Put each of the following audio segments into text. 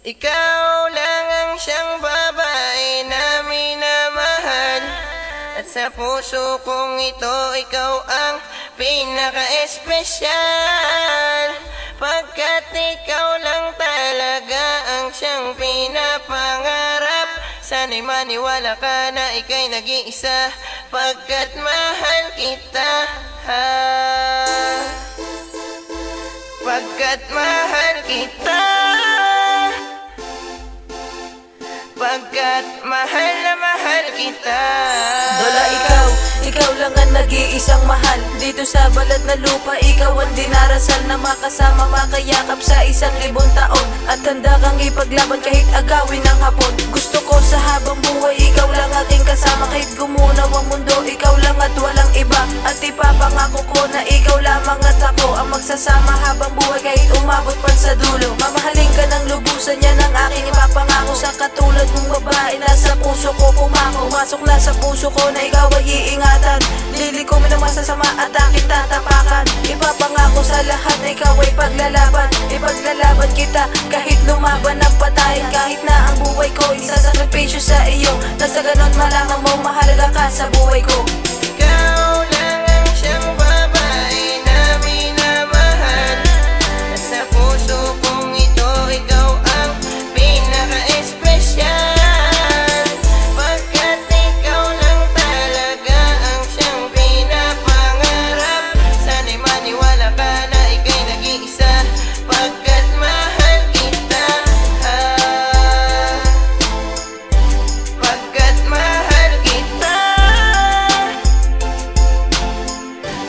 Ikaw lang ang siyang babae na minamahal, at sa puso kong ito, ikaw ang pinaka-espesyal. Pagkat ikaw lang talaga ang siyang pinapangarap. Sana'y maniwala ka na ika'y nag-iisa, pagkat mahal kita. Pagkat mahal kita. Pagkat mahal na mahal kita. Lola, ikaw lang ang nag-iisang mahal. Dito sa balat na lupa, ikaw ang dinarasal na makasama, makayakap sa 1,000 taon. At handa kang ipaglaban kahit agawin ng hapon. Gusto ko sa habang buhay, ikaw lang aking kasama. Kahit gumunaw ang mundo, ikaw lang at walang iba. At ipapangako ko na ikaw lamang at ako ang magsasama habang buhay, kahit umabot pa sa dulo. Mamahalin ka ng lubusan, yan ang aking ipapangako. Sa katulad mong babae, nasa puso ko pumako. Umasok na sa puso ko na ikaw ay iingatan. Lilikumin ang masasama at aking tatapakan. Ipapangako sa lahat na ikaw ay paglalaban. Ipaglalaban kita kahit lumaban ang patayin. Kahit na ang buhay ko isasakripisyo sa iyo, na sa ganon malaman mo mahalaga ka sa buhay ko. Ikaw lang ang siyang babae na minamahal, at sa puso kong ito, ikaw ang pinaka-espesyal. Pagkat ikaw lang talaga ang siyang pinapangarap. Sana'y maniwala ka na ika'y nag-iisa, pagkat mahal kita. Pagkat mahal kita.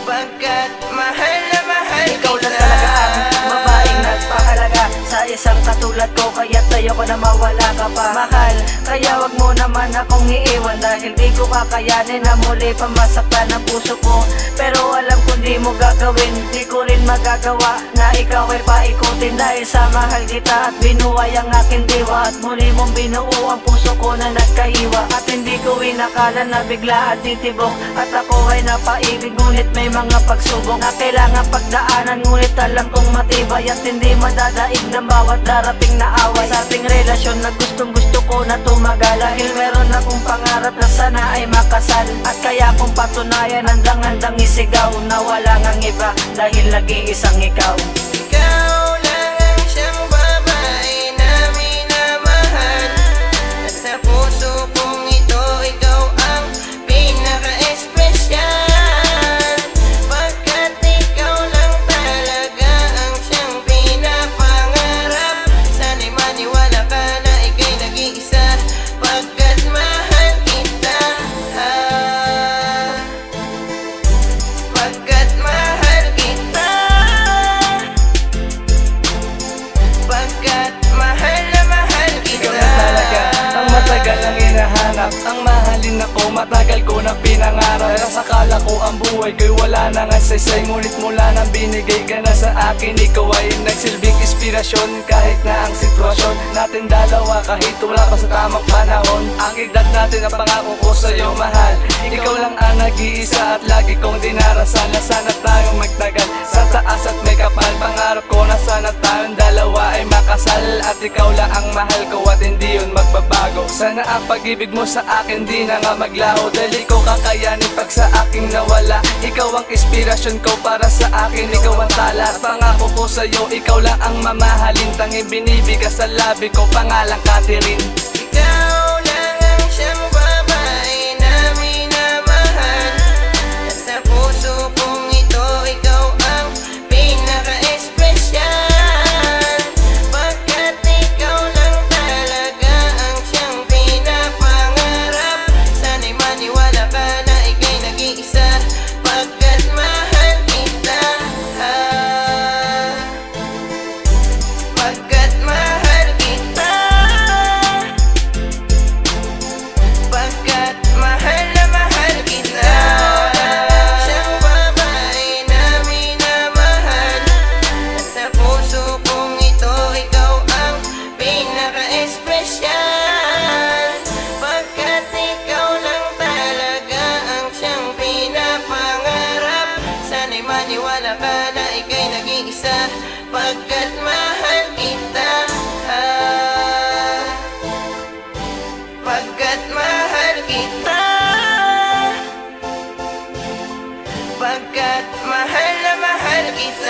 Pagkat mahal na mahal kita. Ikaw lang talaga ang babaeng nagpahalaga sa isang katulad ko, kaya tayo ko na mawala ka pa. Mahal, kaya wag mo naman akong iiwan, dahil di ko kakayanin na muli pa masaktan ang puso ko. Pero alam kong di mo gagawin, di ko rin magagawa na ikaw ay paikutin. Dahil sa mahal kita at binuhay ang aking diwa, at muli mong binuo ang puso ko na nagkahiwa. At hindi ko inakala na bigla at titibok, at ako ay napaibig, ngunit may mga pagsubok na kailangan pagdaanan. Ngunit alam kong matibay at hindi madadaig ng bawat darating na away sa ating relasyon, na gustong gusto ko na tumagal. Dahil meron akong pangarap na sana ay makasal, at kaya kong patunayan, handang-handang isigaw na wala ngang iba, dahil nag-iisang ikaw. Ikaw lang ang siyang babae na minamahal, at sa puso kong ito, ikaw ang pinaka-espesyal. Pagkat ikaw lang talaga ang siyang pinapangarap. Sana'y maniwala ka na ika'y nag-iisa, pagkat mahal kita. Pagkat mahal kita. Pagkat mahal na mahal kita. Ikaw na talaga ang matagal ang hinahanap, ang mahalin ako, matagal ko na pinangarap. Pero sakala ko ang buhay ko'y wala na nga saysay, ngunit mula nang binigay ka na sa akin, ikaw ay nagsilbing inspirasyon. Kahit na ang sitwasyon natin dalawa, kahit wala pa sa tamang panahon, ang edad natin ang pangako ko sa'yo, mahal. Ikaw lang ang nag-iisa at lagi kong dinarasal, na sana tayong magtagal sa taas at may kapal. Pangarap ko na sana tayong dalawa ay makasal, at ikaw lang ang mahal ko at hindi yun magbabago. Sana ang pag-ibig mo sa akin di na nga maglaho, dahil ikaw kakayanin pag sa aking nawala. Ikaw ang inspirasyon ko para sa akin, ikaw ang tala at pangako ko sa'yo, ikaw lang ang mamahalin. Tanging binibigay sa labi ko, pangalang Catherine. Ikaw lang ang siyang babae na minamahal, at sa puso kong ito, ikaw ang pinaka-espesyal. Pagkat ikaw lang talaga ang siyang pinapangarap. Sana'y maniwala ka na ika'y nag-iisa, pagkat mahal kita. Pagkat mahal kita. Pagkat mahal kita, pagkat mahal na mahal kita.